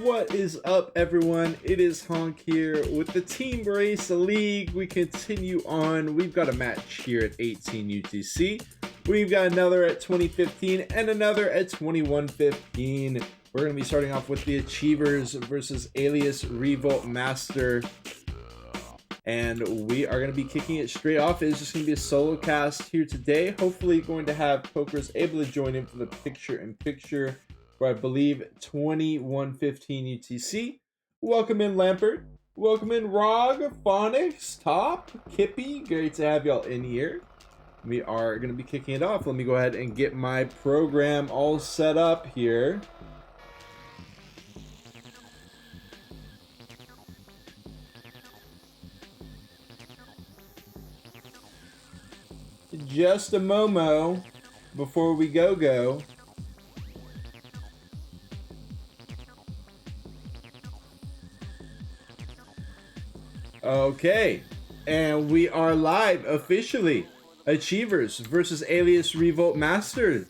What is up, everyone? It is Honk here with the Teamrace League. We continue on. We've got a match here at 18 UTC. We've got another at 2015 and another at 2115. We're going to be starting off with the Achievers versus Alias Revolt Master. And we are going to be kicking it straight off. It's just going to be a solo cast here today. Hopefully going to have Pokers able to join in for the picture-in-picture for, I believe, 2115 UTC. Welcome in, Lampert. Welcome in, Rog, Phonics, Top, Kippy. Great to have y'all in here. We are going to be kicking it off. Let me go ahead and get my program all set up here. Just a Momo before we go. Okay, and we are live officially. Achievers versus Alias Revolt Master.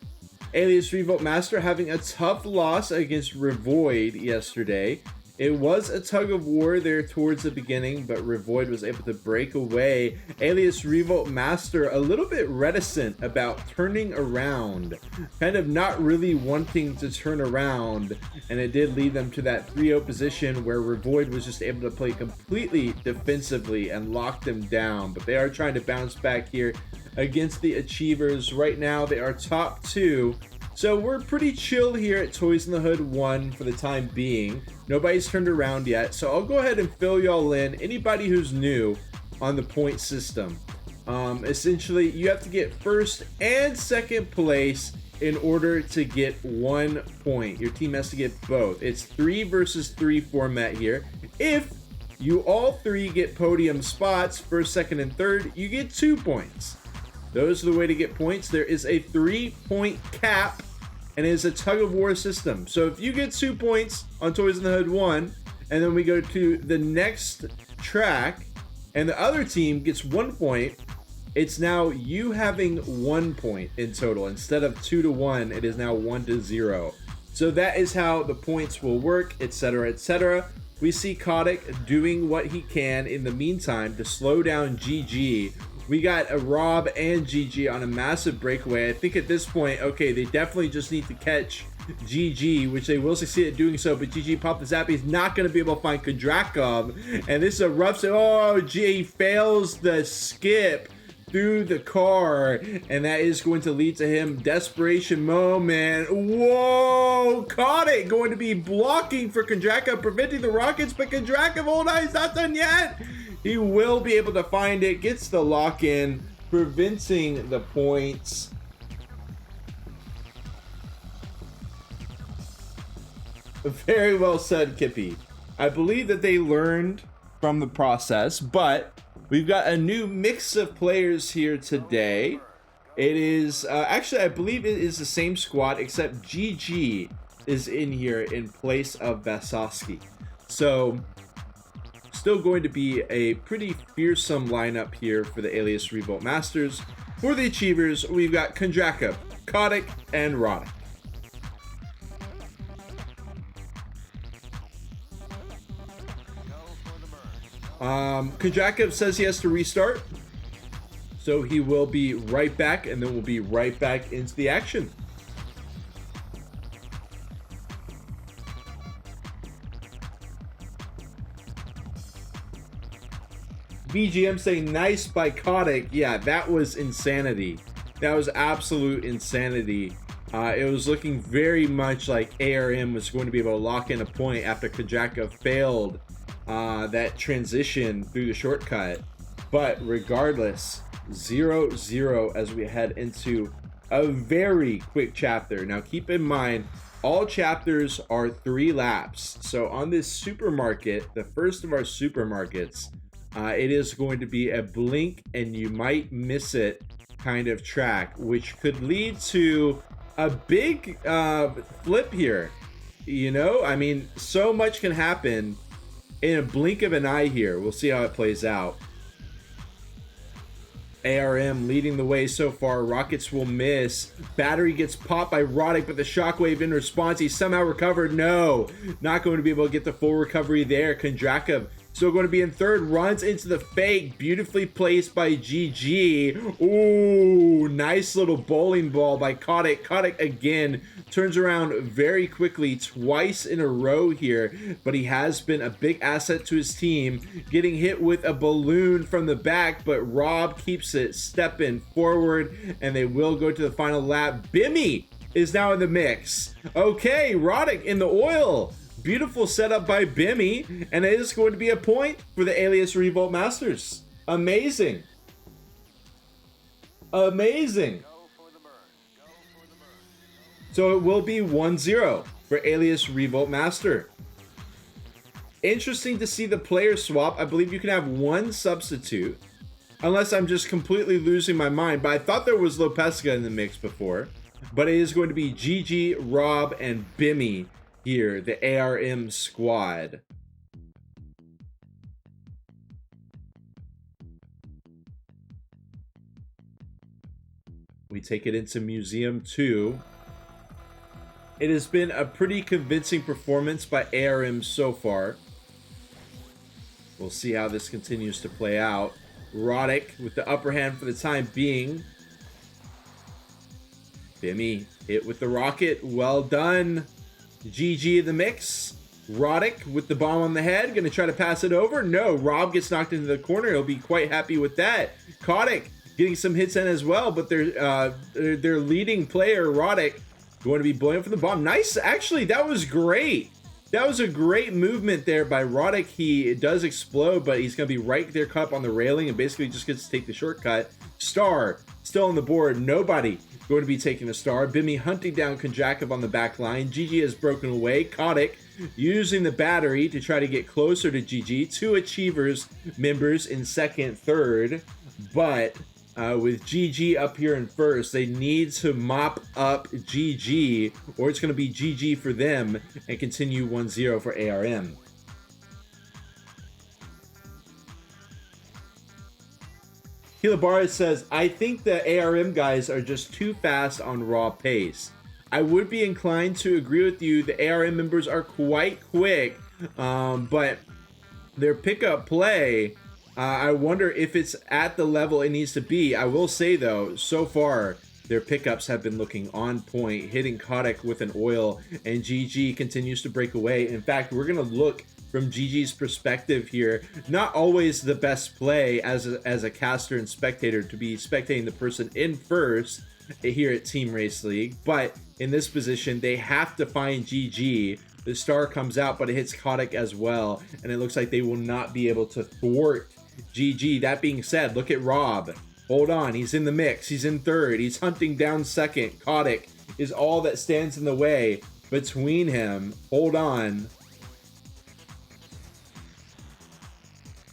Alias Revolt Master having a tough loss against Revoid yesterday. It was a tug of war there towards the beginning, but Revoid was able to break away. Alias Revolt Master a little bit reticent about turning around, kind of not really wanting to turn around, and it did lead them to that 3-0 position where Revoid was just able to play completely defensively and lock them down. But they are trying to bounce back here against the Achievers. Right now they are top 2. So we're pretty chill here at Toys in the Hood 1 for the time being. Nobody's turned around yet, so I'll go ahead and fill y'all in. Anybody who's new on the point system. Essentially, you have to get first and second place in order to get 1 point. Your team has to get both. It's 3 versus 3 format here. If you all 3 get podium spots, first, second, and third, you get 2 points. Those are the way to get points. There is a 3-point cap, and it is a tug-of-war system. So if you get 2 points on Toys in the Hood 1, and then we go to the next track, and the other team gets 1 point, it's now you having 1 point in total. Instead of 2-1, it is now 1-0. So that is how the points will work, etc., etc. We see Kotick doing what he can in the meantime to slow down GG. We got a Rob and GG on a massive breakaway. I think at this point, okay, they definitely just need to catch GG, which they will succeed at doing so, but GG popped the zap. He's not going to be able to find Kudrakov, and this is a rough... Oh, G fails the skip through the car, and that is going to lead to him desperation moment. Whoa, caught it, going to be blocking for Kudrakov, preventing the Rockets, but Kudrakov, hold on, he's not done yet. He will be able to find it, gets the lock in, preventing the points. Very well said, Kippy. I believe that they learned from the process, but we've got a new mix of players here today. It is, actually, I believe it is the same squad, except GG is in here in place of Vasovsky. So, still going to be a pretty fearsome lineup here for the Alias Revolt Masters. For the Achievers, we've got Kudrakov, Kotick, and Roddick. Kudrakov says he has to restart, so he will be right back, and then we'll be right back into the action. BGM saying nice by Kotick. Yeah, that was insanity. That was absolute insanity. It was looking very much like ARM was going to be able to lock in a point after Kudrakov failed that transition through the shortcut. But regardless, 0-0 as we head into a very quick chapter. Now keep in mind, all chapters are 3 laps. So on this supermarket, the first of our supermarkets, it is going to be a blink and you might miss it kind of track, which could lead to a big flip here. You know, I mean, so much can happen in a blink of an eye here. We'll see how it plays out. ARM leading the way so far. Rockets will miss. Battery gets popped by Roddick, but the shockwave in response, he somehow recovered. No, not going to be able to get the full recovery there. Kondrakov still going to be in third. Runs into the fake. Beautifully placed by GG. Ooh, nice little bowling ball by Kotick. Kotick again turns around very quickly twice in a row here, but he has been a big asset to his team, getting hit with a balloon from the back, but Rob keeps it stepping forward, and they will go to the final lap. Bimmy is now in the mix. Okay, Roddick in the oil. Beautiful setup by Bimmy, and it is going to be a point for the Alias Revolt Masters. Amazing. Amazing. So it will be 1-0 for Alias Revolt Master. Interesting to see the player swap. I believe you can have one substitute, unless I'm just completely losing my mind. But I thought there was Lopeska in the mix before. But it is going to be GG, Rob, and Bimmy here, the ARM squad. We take it into Museum 2. It has been a pretty convincing performance by ARM so far. We'll see how this continues to play out. Roddick with the upper hand for the time being. Bimmy hit with the rocket. Well done. GG in the mix. Roddick with the bomb on the head. Going to try to pass it over. No, Rob gets knocked into the corner. He'll be quite happy with that. Kotick getting some hits in as well, but their leading player, Roddick, going to be blowing up from the bomb. Nice. Actually, that was great. That was a great movement there by Roddick. It does explode, but he's going to be right there caught up on the railing and basically just gets to take the shortcut. Star still on the board. Nobody going to be taking a star. Bimmy hunting down Kondrakov on the back line. GG has broken away. Kotick using the battery to try to get closer to GG. Two Achievers members in second, third, but with GG up here in first, they need to mop up GG, or it's going to be GG for them and continue 1-0 for ARM. Kilabara says, I think the ARM guys are just too fast on raw pace. I would be inclined to agree with you. The ARM members are quite quick, but their pickup play, I wonder if it's at the level it needs to be. I will say, though, so far, their pickups have been looking on point, hitting Kotick with an oil, and GG continues to break away. In fact, we're going to look from GG's perspective here. Not always the best play as a caster and spectator to be spectating the person in first here at Teamrace League, but in this position, they have to find GG. The star comes out, but it hits Kotick as well, and it looks like they will not be able to thwart GG. That being said, look at Rob. Hold on, he's in the mix. He's in third. He's hunting down second. Kotick is all that stands in the way between him. Hold on.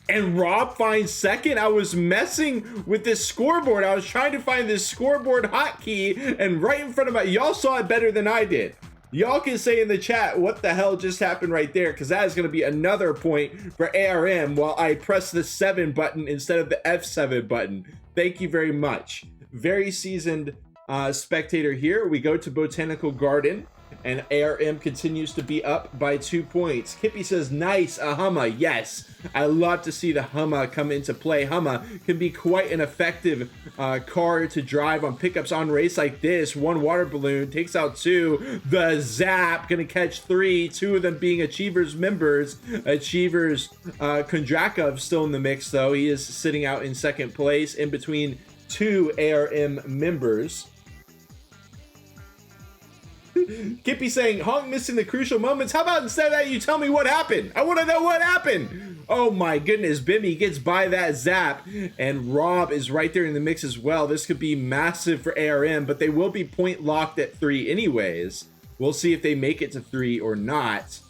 And Rob finds second. I was messing with this scoreboard. I was trying to find this scoreboard hotkey, and right in front of my... Y'all saw it better than I did. Y'all can say in the chat what the hell just happened right there, because that is going to be another point for ARM while I press the 7 button instead of the F7 button. Thank you very much. Very seasoned spectator here. We go to Botanical Garden, and ARM continues to be up by 2 points. Kippy says, nice, a Humma. Yes, I love to see the Humma come into play. Humma can be quite an effective car to drive on pickups on race like this. One water balloon takes out two. The Zap gonna catch three, two of them being Achievers members. Achievers, Kondrakov still in the mix though. He is sitting out in second place in between two ARM members. Kippy saying, Honk missing the crucial moments. How about instead of that, you tell me what happened? I want to know what happened. Oh my goodness, Bimmy gets by that Zap, and Rob is right there in the mix as well. This could be massive for ARM, but they will be point locked at 3 anyways. We'll see if they make it to 3 or not.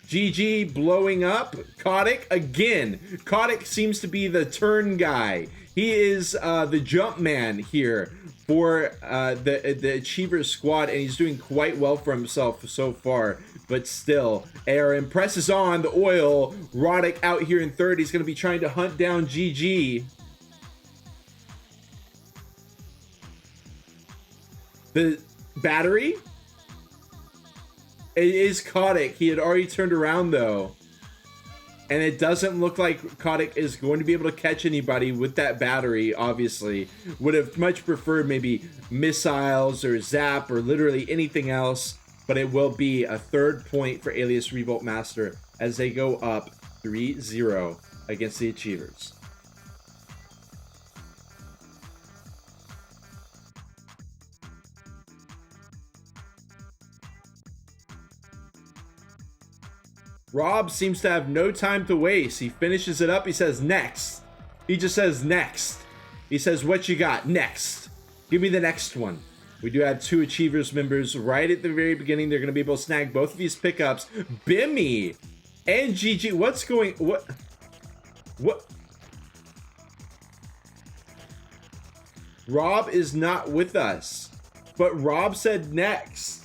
GG blowing up. Kotick again. Kotick seems to be the turn guy. He is the jump man here for the Achievers squad, and he's doing quite well for himself so far. But still, ARM presses on the oil. Roddick out here in third. He's going to be trying to hunt down GG. The battery? It is Kotick. He had already turned around though. And it doesn't look like Kotick is going to be able to catch anybody with that battery, obviously. Would have much preferred maybe missiles or zap or literally anything else. But it will be a 3rd point for Alias Revolt Master as they go up 3-0 against the Achievers. Rob seems to have no time to waste. He finishes it up. He says, next. He just says, next. He says, what you got? Next. Give me the next one. We do have 2 Achievers members right at the very beginning. They're going to be able to snag both of these pickups. Bimmy and GG. What's going... What? Rob is not with us. But Rob said next.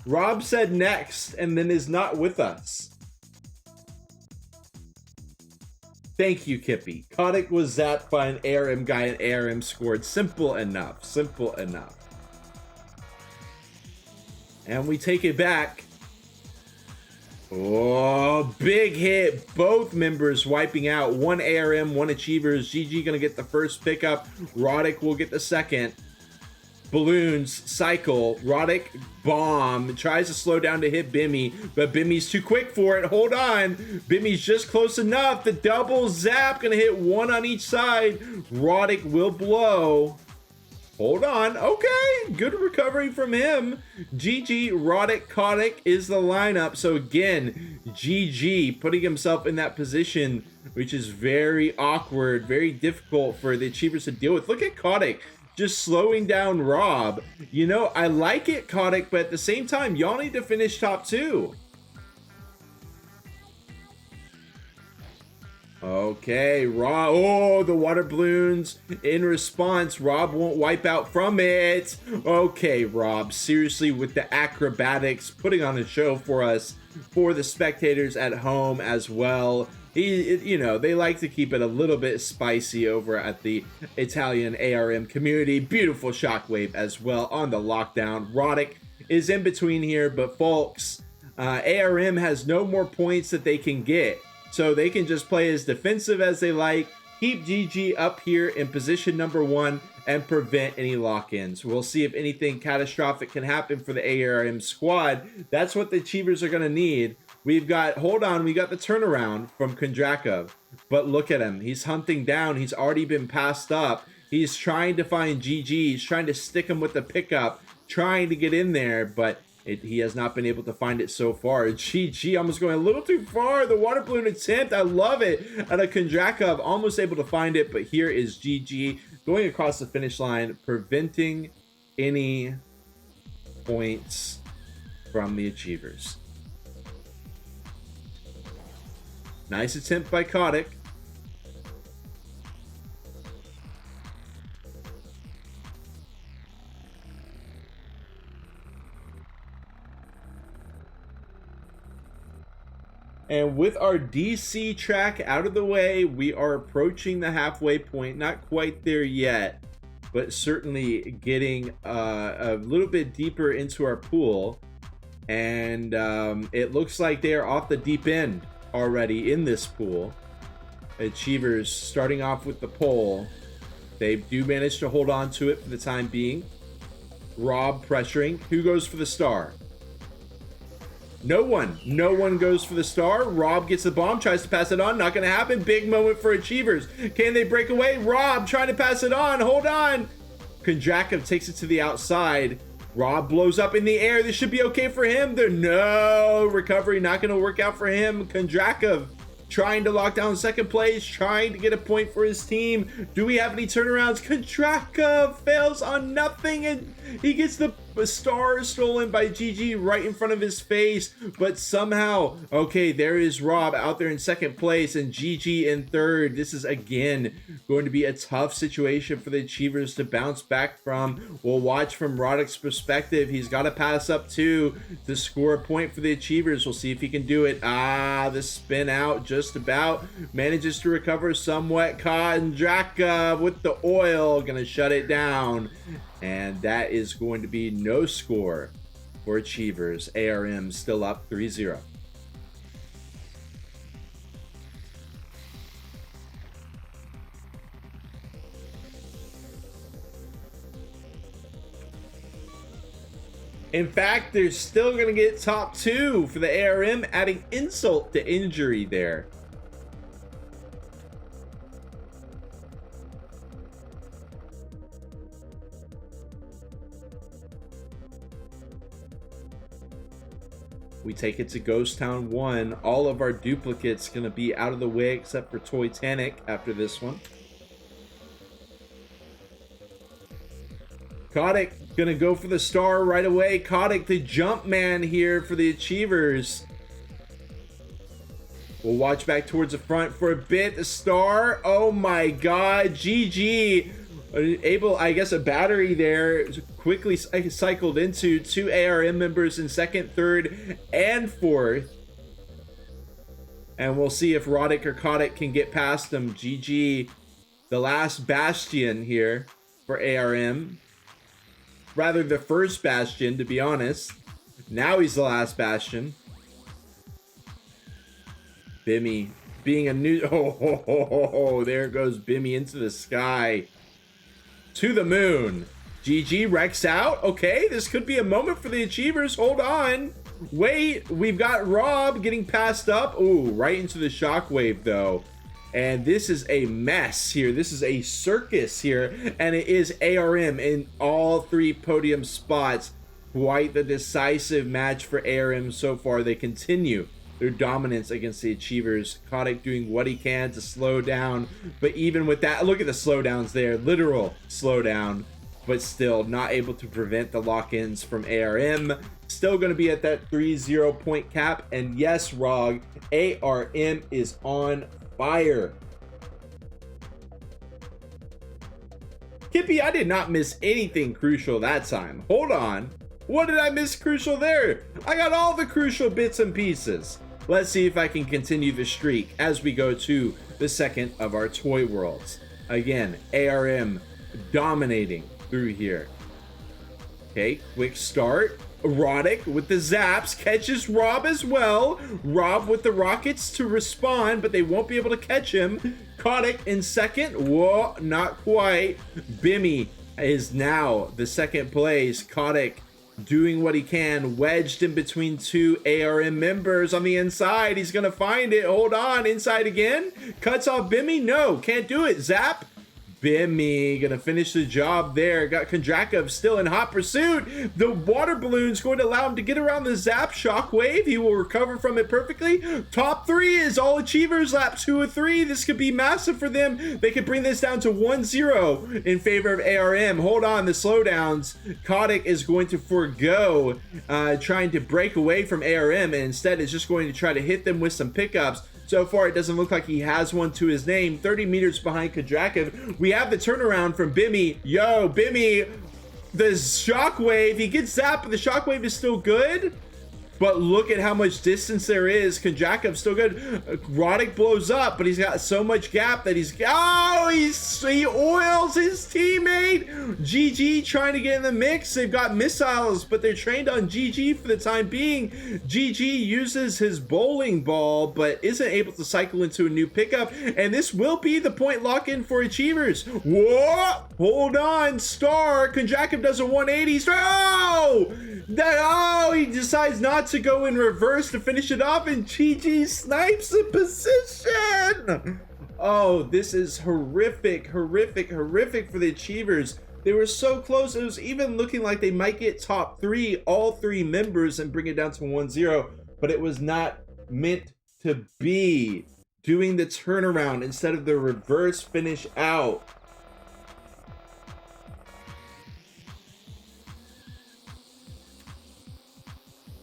Rob said next and then is not with us. Thank you, Kippy. Kotick was zapped by an ARM guy and ARM scored. Simple enough. Simple enough. And we take it back. Oh, big hit. Both members wiping out. 1 ARM, 1 Achievers. GG gonna get the first pickup. Roddick will get the second. Balloons, cycle, Roddick, bomb, tries to slow down to hit Bimmy, but Bimmy's too quick for it. Hold on, Bimmy's just close enough. The double zap, gonna hit 1 on each side. Roddick will blow. Hold on, okay, good recovery from him. GG, Roddick, Kotick is the lineup. So again, GG putting himself in that position, which is very awkward, very difficult for the Achievers to deal with. Look at Kotick. Just slowing down Rob. You know, I like it, Kotick, but at the same time, y'all need to finish top 2. Okay, Rob. Oh, the water balloons. In response, Rob won't wipe out from it. Okay, Rob. Seriously, with the acrobatics, putting on a show for us, for the spectators at home as well. You know, they like to keep it a little bit spicy over at the Italian ARM community. Beautiful shockwave as well on the lockdown. Roddick is in between here, but folks, ARM has no more points that they can get. So they can just play as defensive as they like, keep GG up here in position number 1, and prevent any lock-ins. We'll see if anything catastrophic can happen for the ARM squad. That's what the Achievers are going to need. We've got, hold on, we got the turnaround from Kondrakov. But look at him. He's hunting down. He's already been passed up. He's trying to find GG. He's trying to stick him with the pickup, trying to get in there, but he has not been able to find it so far. GG almost going a little too far. The water balloon attempt, I love it. Out of Kondrakov, almost able to find it, but here is GG going across the finish line, preventing any points from the Achievers. Nice attempt by Kotick. And with our DC track out of the way, we are approaching the halfway point. Not quite there yet, but certainly getting a little bit deeper into our pool. And it looks like they are off the deep end already in this pool. Achievers starting off with the pole. They do manage to hold on to it for the time being. Rob pressuring. Who goes for the star? No one. No one goes for the star. Rob gets the bomb, tries to pass it on. Not going to happen. Big moment for Achievers. Can they break away? Rob trying to pass it on. Hold on. Kondrakov takes it to the outside. Rob blows up in the air. This should be okay for him. No recovery. Not going to work out for him. Kondrakov trying to lock down second place, trying to get a point for his team. Do we have any turnarounds? Kondrakov fails on nothing, and he gets the star stolen by GG right in front of his face. But somehow, okay, there is Rob out there in second place and GG in third. This is again going to be a tough situation for the Achievers to bounce back from. We'll watch from Roddick's perspective. He's got to pass up 2 to score a point for the Achievers. We'll see if he can do it. The spin out just about manages to recover somewhat. Kondrakov with the oil, gonna shut it down. And that is going to be no score for Achievers. ARM still up 3-0. In fact, they're still going to get top 2 for the ARM, adding insult to injury there. We take it to Ghost Town 1. All of our duplicates going to be out of the way except for Titanic after this one. Kotick gonna go for the star right away. Kotick, the jump man here for the Achievers. We'll watch back towards the front for a bit. The star, oh my god, GG. Able, I guess, a battery there quickly cycled into 2 ARM members in second, third, and fourth. And we'll see if Roddick or Kotick can get past them. GG, the last bastion here for ARM. Rather the first bastion, to be honest. Now he's the last bastion. Bimmy being a new... Oh, there goes Bimmy into the sky. To the moon. GG, Rex out. Okay, this could be a moment for the Achievers. Hold on. Wait, we've got Rob getting passed up. Ooh, right into the shockwave, though. And this is a mess here. This is a circus here. And it is ARM in all 3 podium spots. Quite the decisive match for ARM so far. They continue their dominance against the Achievers. Kotick doing what he can to slow down. But even with that, look at the slowdowns there. Literal slowdown. But still not able to prevent the lock-ins from ARM. Still going to be at that 3-0 point cap. And yes, Rog, ARM is on fire. Kippy, I did not miss anything crucial that time. Hold on. What did I miss crucial there? I got all the crucial bits and pieces. Let's see if I can continue the streak as we go to the second of our toy worlds. Again, ARM dominating through here. Okay, quick start. Roddick with the zaps catches Rob as well. Rob with the rockets to respond, but they won't be able to catch him. Kotick in second. Whoa, not quite. Bimmy is now the second place. Kotick doing what he can, wedged in between 2 ARM members on the inside. He's gonna find it. Hold on, inside again. Cuts off Bimmy. No, can't do it. Zap. Bimmy gonna finish the job there. Got Kondrakov still in hot pursuit. The water balloon's going to allow him to get around the zap shockwave. He will recover from it perfectly. Top 3 is all Achievers, lap 2 of 3. This could be massive for them. They could bring this down to 1-0 in favor of ARM. Hold on, the slowdowns. Kotick is going to forego trying to break away from ARM, and instead is just going to try to hit them with some pickups. So far, it doesn't look like he has one to his name. 30 meters behind Kondrakov. We have the turnaround from Bimmy. Yo, Bimmy, the shockwave. He gets zapped, but the shockwave is still good. But look at how much distance there is. Kondrakov's still good. Roddick blows up, but he's got so much gap that he's... Oh, he oils his teammate. GG trying to get in the mix. They've got missiles, but they're trained on GG for the time being. GG uses his bowling ball, but isn't able to cycle into a new pickup. And this will be the point lock-in for Achievers. Whoa! Hold on. Star. Kondrakov does a 180. Star. Oh! He decides not to go in reverse to finish it off, and GG snipes the position. Oh, this is horrific for the Achievers. They were so close. It was even looking like they might get top 3, all 3 members, and bring it down to 1-0, but it was not meant to be. Doing the turnaround instead of the reverse finish out.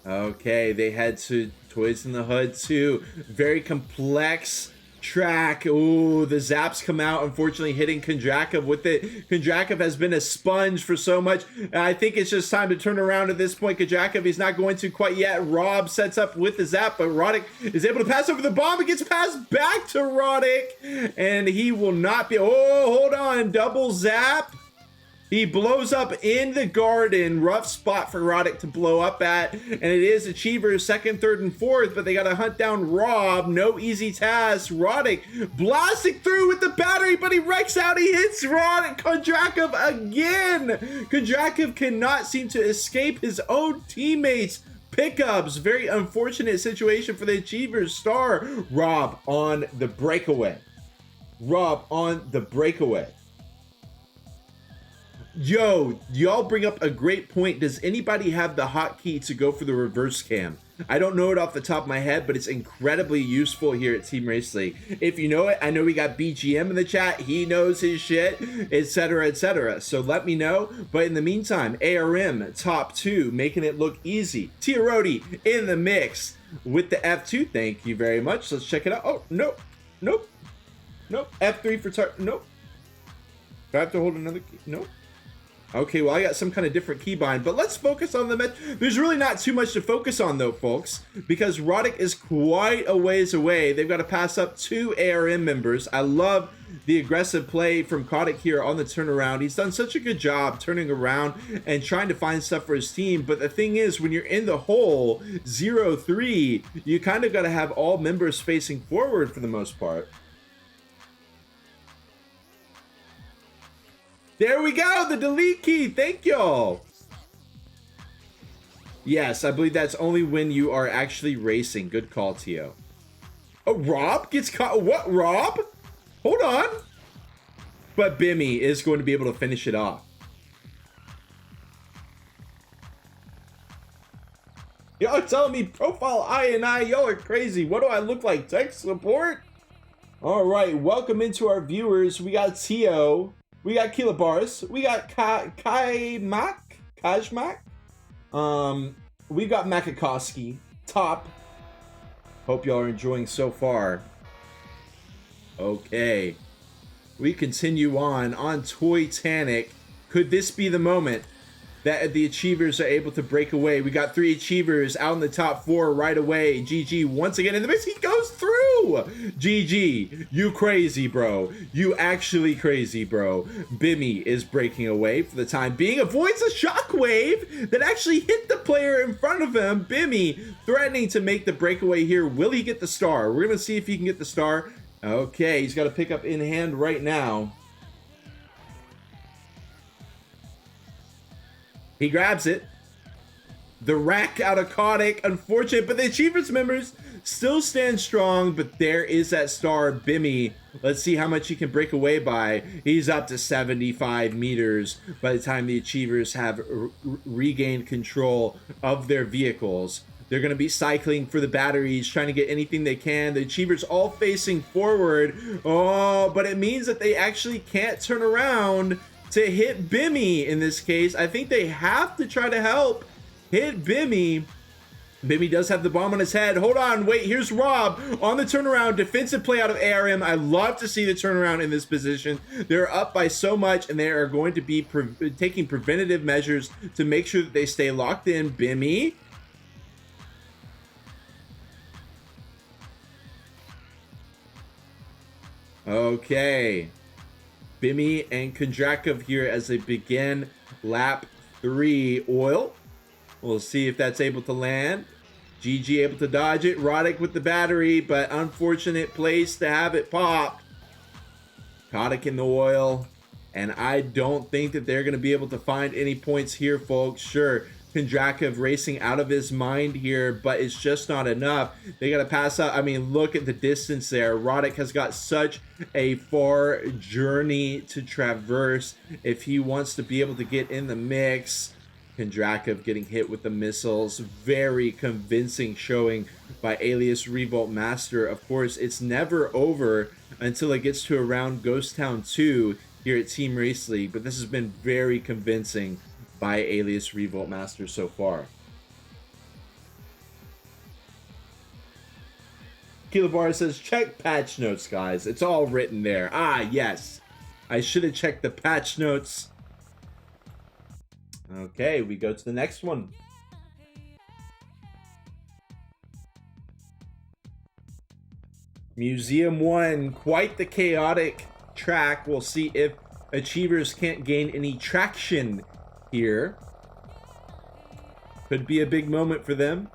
Okay, they head to Toys in the Hood 2. Very complex track. Ooh, the zaps come out, unfortunately hitting Kondrakov with it. Kondrakov has been a sponge for so much. I think it's just time to turn around at this point. Kondrakov, he's not going to quite yet. Rob sets up with the zap, but Roddick is able to pass over the bomb. It gets passed back to Roddick, and he will not be... Oh, hold on. Double zap. He blows up in the garden. Rough spot for Roddick to blow up at. And it is Achievers second, third, and fourth. But they got to hunt down Rob. No easy task. Roddick blasting through with the battery. But he wrecks out. He hits Kondrakov again. Kondrakov cannot seem to escape his own teammates. Pickups. Very unfortunate situation for the Achievers star. Rob on the breakaway. Rob on the breakaway. Yo, y'all bring up a great point. Does anybody have the hotkey to go for the reverse cam? I don't know it off the top of my head, but it's incredibly useful here at Teamrace League. If you know it, I know we got BGM in the chat. He knows his shit, etc., etc. So let me know. But in the meantime, ARM top 2, making it look easy. Tiarodi in the mix with the F2. Thank you very much. Let's check it out. Oh, nope. Nope. Nope. F3 for nope. Do I have to hold another key? Nope. Okay, well, I got some kind of different keybind, but let's focus on the match. There's really not too much to focus on, though, folks, because Roddick is quite a ways away. They've got to pass up 2 ARM members. I love the aggressive play from Kotick here on the turnaround. He's done such a good job turning around and trying to find stuff for his team, but the thing is, when you're in the hole 0-3, you kind of got to have all members facing forward for the most part. There we go, the delete key. Thank y'all. Yes, I believe that's only when you are actually racing. Good call, Tio. Oh, Rob gets caught. What, Rob? Hold on. But Bimmy is going to be able to finish it off. Y'all are telling me profile I, y'all are crazy. What do I look like? Tech support? All right, welcome into our viewers. We got Tio. We got Kilobars. We got Kajmak. We've got Makakowski. Top. Hope y'all are enjoying so far. Okay. We continue on Toytanic. Could this be the moment that the Achievers are able to break away? We got 3 Achievers out in the top 4 right away. GG once again in the mix. He goes through. GG, you crazy, bro. You actually crazy, bro. Bimmy is breaking away for the time being. Avoids a shockwave that actually hit the player in front of him. Bimmy threatening to make the breakaway here. Will he get the star? We're going to see if he can get the star. Okay, he's got to pick up in hand right now. He grabs it. The rack out of Kotick. Unfortunate, but the Achievers members still stand strong, but there is that star, Bimmy. Let's see how much he can break away by. He's up to 75 meters by the time the Achievers have regained control of their vehicles. They're going to be cycling for the batteries, trying to get anything they can. The Achievers all facing forward. Oh, but it means that they actually can't turn around to hit Bimmy in this case. I think they have to try to help hit Bimmy. Bimmy does have the bomb on his head. Hold on, wait, here's Rob on the turnaround. Defensive play out of ARM. I love to see the turnaround in this position. They're up by so much, and they are going to be taking preventative measures to make sure that they stay locked in. Bimmy. Okay. Bimmy and Kondrakov here as they begin lap 3. Oil. We'll see if that's able to land. GG able to dodge it. Roddick with the battery, but unfortunate place to have it pop. Kotick in the oil. And I don't think that they're going to be able to find any points here, folks. Sure, Kondrakov racing out of his mind here, but it's just not enough. They got to pass out. I mean, look at the distance there. Roddick has got such a far journey to traverse if he wants to be able to get in the mix. Kondrakov getting hit with the missiles. Very convincing showing by Alias Revolt Master. Of course, it's never over until it gets to around Ghost Town 2 here at Teamrace League, but this has been very convincing by Alias Revolt Master so far. Kilobar says, check patch notes, guys. It's all written there. Ah, yes. I should have checked the patch notes. Okay, we go to the next one. Museum 1, quite the chaotic track. We'll see if Achievers can't gain any traction here. Could be a big moment for them.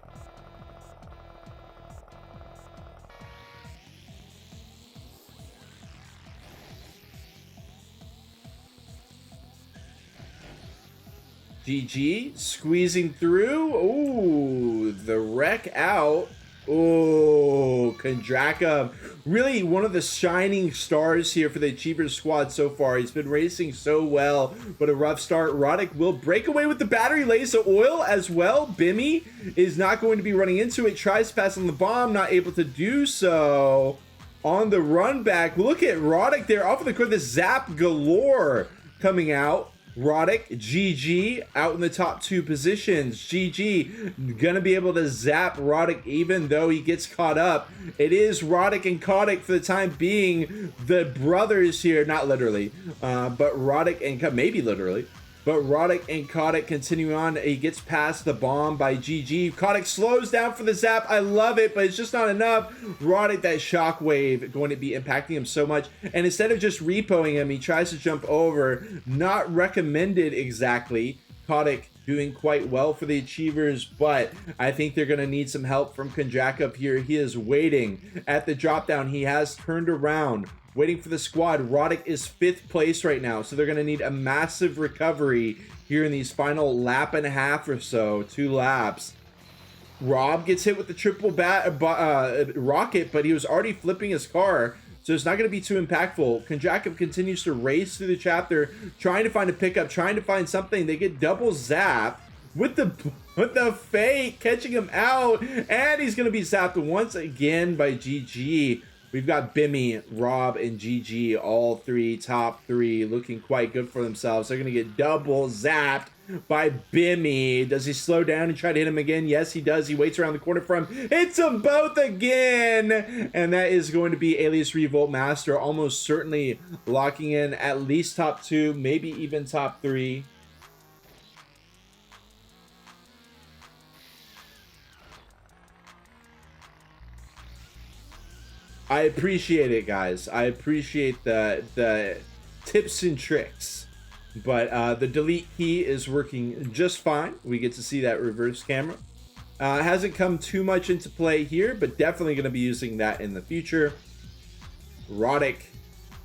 GG squeezing through. Ooh, the wreck out. Oh, Kondraka, really one of the shining stars here for the Achievers squad so far. He's been racing so well, but a rough start. Roddick will break away with the battery lace of oil as well. Bimmy is not going to be running into it. Tries to pass on the bomb, not able to do so. On the run back, look at Roddick there off of the court. The zap galore coming out. Roddick, GG, out in the top 2 positions. GG, gonna be able to zap Roddick even though he gets caught up. It is Roddick and Kotick for the time being, the brothers here, not literally, but Roddick and, maybe literally, but Roddick and Kotick continuing on. He gets past the bomb by GG. Kotick slows down for the zap. I love it, but it's just not enough. Roddick, that shockwave going to be impacting him so much. And instead of just repoing him, he tries to jump over. Not recommended exactly. Kotick doing quite well for the Achievers, but I think they're going to need some help from Kondraka up here. He is waiting at the drop down. He has turned around, waiting for the squad. Roddick is 5th place right now, so they're going to need a massive recovery here in these final lap and a half or so, 2 laps. Rob gets hit with the triple rocket, but he was already flipping his car, so it's not going to be too impactful. Kondraka continues to race through the chapter, trying to find a pickup, trying to find something. They get double zap with the fake, catching him out, and he's going to be zapped once again by GG. We've got Bimmy, Rob, and GG, all 3, top 3, looking quite good for themselves. They're going to get double zapped by Bimmy. Does he slow down and try to hit him again? Yes, he does. He waits around the corner from him. Hits them both again. And that is going to be Alias Revolt Master, almost certainly locking in at least top 2, maybe even top 3. I appreciate it, guys. I appreciate the tips and tricks. But the delete key is working just fine. We get to see that reverse camera. Hasn't come too much into play here, but definitely going to be using that in the future. Roddick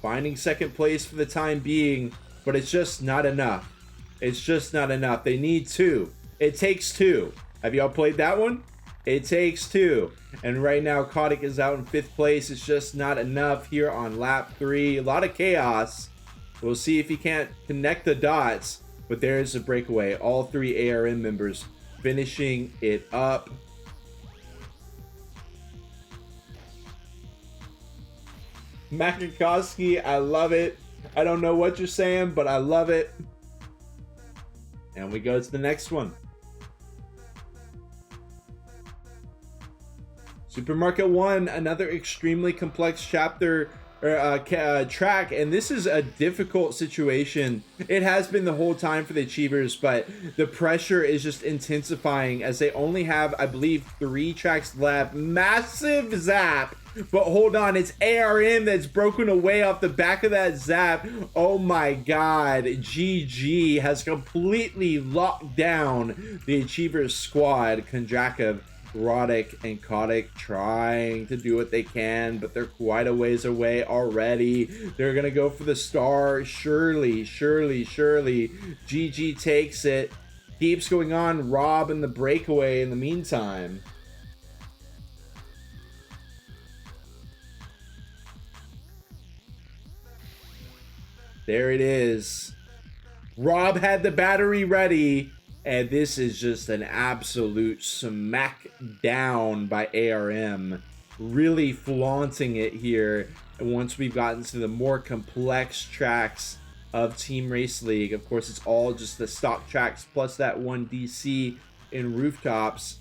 finding 2nd place for the time being, but it's just not enough. It's just not enough. They need 2. It takes 2. Have y'all played that one? It takes 2. And right now, Kotick is out in 5th place. It's just not enough here on lap 3. A lot of chaos. We'll see if he can't connect the dots. But there's a breakaway. All 3 ARM members finishing it up. Makakowski, I love it. I don't know what you're saying, but I love it. And we go to the next one. Supermarket 1, another extremely complex chapter track, and this is a difficult situation. It has been the whole time for the Achievers, but the pressure is just intensifying as they only have, I believe, 3 tracks left. Massive zap, but hold on, it's ARM that's broken away off the back of that zap. Oh my god, GG has completely locked down the Achievers squad. Kondraka, Roddick, and Kotick trying to do what they can, but they're quite a ways away already. They're gonna go for the star. Surely GG takes it. Keeps going on. Rob in the breakaway in the meantime. There it is. Rob had the battery ready. And this is just an absolute smack down by ARM. Really flaunting it here. And once we've gotten to the more complex tracks of Teamrace League, of course, it's all just the stock tracks plus that one DC in rooftops.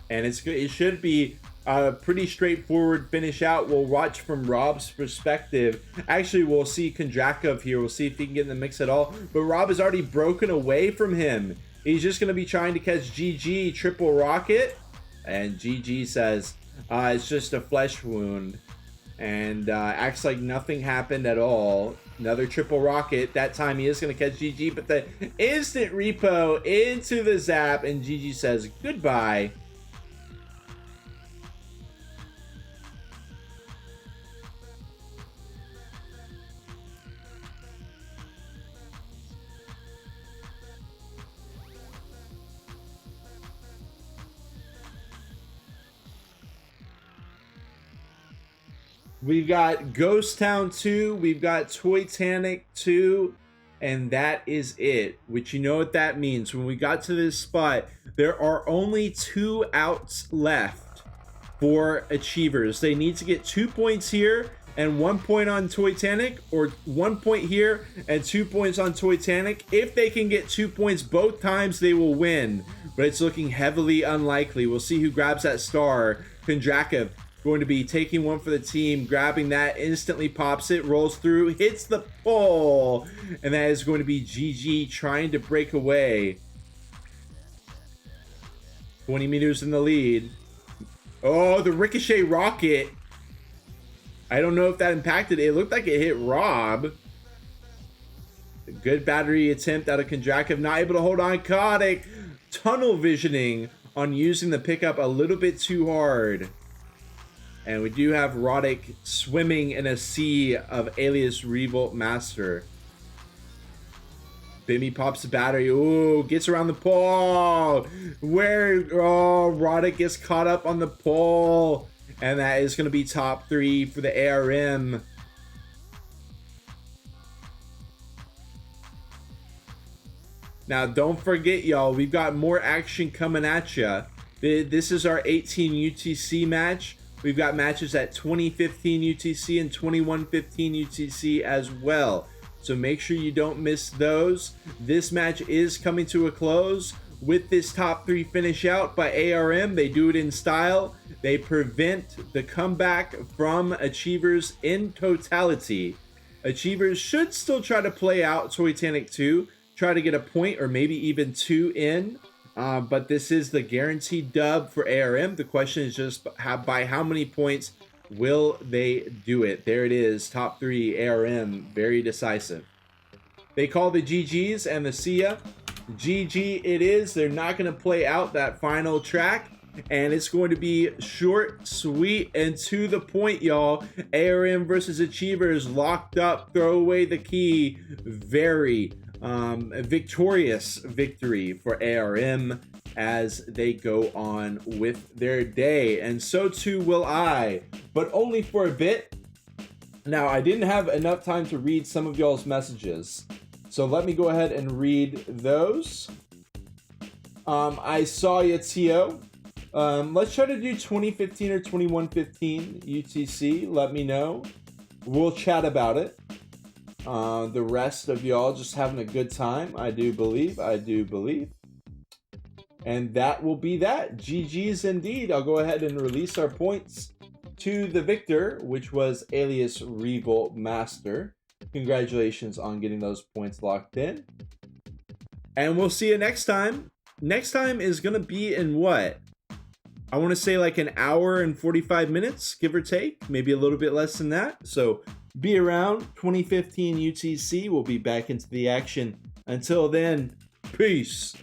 And it should be a pretty straightforward finish out. We'll watch from Rob's perspective. Actually, we'll see Kondraka here. We'll see if he can get in the mix at all. But Rob has already broken away from him. He's just going to be trying to catch GG triple rocket. And GG says, it's just a flesh wound. and acts like nothing happened at all. Another triple rocket. That time he is going to catch GG, but the instant repo into the zap, and GG says goodbye. We've got Ghost Town 2, we've got Titanic 2, and that is it. Which, you know what that means. When we got to this spot, there are only 2 outs left for Achievers. They need to get 2 points here and 1 point on Titanic, or 1 point here and 2 points on Titanic. If they can get 2 points both times, they will win, but it's looking heavily unlikely. We'll see who grabs that star. Kondrakev going to be taking one for the team, grabbing that, instantly pops it, rolls through, hits the pole, and that is going to be GG trying to break away. 20 meters in the lead. Oh, the ricochet rocket. I don't know if that impacted it. It looked like it hit Rob. A good battery attempt out of Kondrakev, not able to hold on. Kotick tunnel visioning on using the pickup a little bit too hard. And we do have Roddick swimming in a sea of Alias Revolt Master. Bimmy pops the battery. Ooh, gets around the pole. Roddick gets caught up on the pole. And that is going to be top 3 for the ARM. Now, don't forget, y'all, we've got more action coming at you. This is our 18 UTC match. We've got matches at 2015 UTC and 2115 UTC as well. So make sure you don't miss those. This match is coming to a close with this top 3 finish out by ARM. They do it in style. They prevent the comeback from Achievers in totality. Achievers should still try to play out Titanic 2, try to get a point or maybe even 2 in. But this is the guaranteed dub for ARM. The question is just by how many points will they do it? There it is, top 3 ARM, very decisive. They call the GGs and the see ya. GG it is. They're not going to play out that final track, and it's going to be short, sweet, and to the point, y'all. ARM versus Achievers, locked up, throw away the key. Very a victorious victory for ARM as they go on with their day, and so too will I, but only for a bit. Now, I didn't have enough time to read some of y'all's messages, so let me go ahead and read those. I saw ya, Tio. Let's try to do 2015 or 2115 UTC. Let me know. We'll chat about it. The rest of y'all just having a good time. I do believe. And that will be that. GG's indeed. I'll go ahead and release our points to the victor, which was Alias Revolt Master. Congratulations on getting those points locked in. And we'll see you next time. Next time is going to be in what? I want to say like an hour and 45 minutes, give or take. Maybe a little bit less than that. So be around. 2015 UTC. We'll be back into the action. Until then, peace.